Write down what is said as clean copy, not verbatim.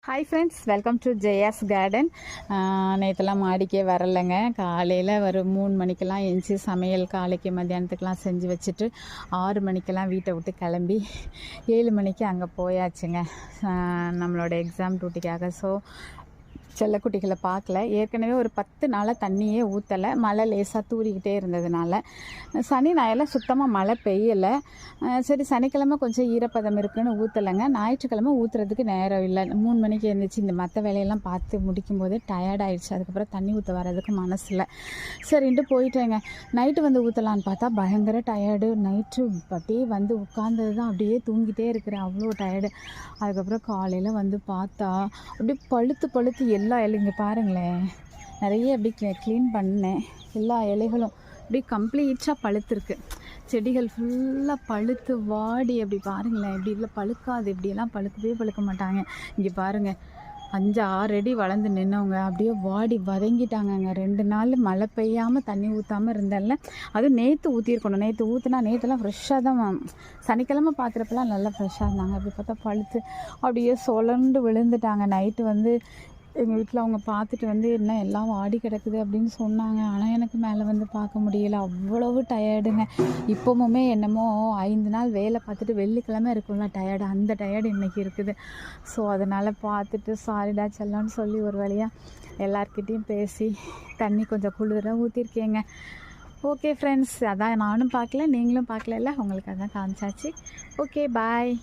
Hi friends, welcome to Jaya's garden. நேற்றுலாம் மாடிக்கே வரலைங்க. காலையில் ஒரு 3 மணிக்கெல்லாம் எழுந்துச்சி சமையல் காலைக்கு மத்தியானத்துக்கெலாம் செஞ்சு வச்சுட்டு 6 மணிக்கெல்லாம் வீட்டை விட்டு கிளம்பி 7 மணிக்கு அங்கே போயாச்சுங்க நம்மளோட எக்ஸாம் டியூட்டிக்காக. ஸோ செல்லக்குட்டிகளை பார்க்கல. ஏற்கனவே ஒரு 10 நாளாக தண்ணியே ஊற்றலை. மழை லேசாக தூரிக்கிட்டே இருந்ததுனால சனி ஞாயிறில் சுத்தமாக மழை பெய்யலை. சரி, சனிக்கிழமை கொஞ்சம் ஈரப்பதம் இருக்குதுன்னு ஊற்றலைங்க. ஞாயிற்றுக்கிழமை ஊற்றுறதுக்கு நேரம் இல்லை. 3 மணிக்கு எழுந்திரிச்சு இந்த மற்ற வேலையெல்லாம் பார்த்து முடிக்கும் போதே டயர்ட் ஆகிடுச்சு. அதுக்கப்புறம் தண்ணி ஊற்ற வர்றதுக்கு மனசில்லை. சரின்ட்டு போயிட்டேங்க. நைட்டு வந்து ஊற்றலான்னு பார்த்தா பயங்கர டயர்டு. நைட்டு அப்படியே வந்து உட்கார்ந்தது தான், அப்படியே தூங்கிட்டே இருக்கிறேன், அவ்வளோ டயர்டு. அதுக்கப்புறம் காலையில் வந்து பார்த்தா அப்படியே பழுத்து எல்லா இலையும் இங்கே பாருங்களேன், நிறைய அப்படி க்ளீன் பண்ணேன். எல்லா இலைகளும் அப்படி கம்ப்ளீட்டாக பழுத்துருக்கு. செடிகள் ஃபுல்லாக பழுத்து வாடி அப்படி பாருங்களேன். இப்படி இல்லை பழுக்காது, இப்படியெல்லாம் பழுக்க மாட்டாங்க. இங்கே பாருங்கள், 5-6 அடி வளர்ந்து நின்னவங்க அப்படியே வாடி வதங்கிட்டாங்கங்க. 2 நாள் மழை பெய்யாமல் தண்ணி ஊற்றாமல் இருந்தேன்ல, அதுவும் நேற்று ஊற்றிருக்கணும். நேற்று ஊற்றுனா நேற்றுலாம் ஃப்ரெஷ்ஷாக தான், சனிக்கிழமை பார்க்குறப்பெல்லாம் நல்லா ஃப்ரெஷ்ஷாக இருந்தாங்க. அப்படி பார்த்தா பழுத்து அப்படியே சொலண்டு விழுந்துட்டாங்க. நைட்டு வந்து எங்கள் வீட்டில் அவங்க பார்த்துட்டு வந்து என்ன எல்லாம் வாடி கிடக்குது அப்படின்னு சொன்னாங்க. ஆனால் எனக்கு மேலே வந்து பார்க்க முடியல, அவ்வளவு டயர்டுங்க. இப்போவுமே என்னமோ 5 நாள் வேலை பார்த்துட்டு வெள்ளிக்கிழமை இருக்கும்ல டயர்டு, அந்த டயர்டு இன்றைக்கி இருக்குது. ஸோ அதனால் பார்த்துட்டு சாரிடா செல்லன்னு சொல்லி ஒரு வழியாக எல்லார்கிட்டையும் பேசி தண்ணி கொஞ்சம் குளிராக ஊற்றிருக்கேங்க. ஓகே ஃப்ரெண்ட்ஸ், அதான் நானும் பார்க்கல, நீங்களும் பார்க்கல, உங்களுக்கு அதான் காமிச்சாச்சு. ஓகே, பாய்.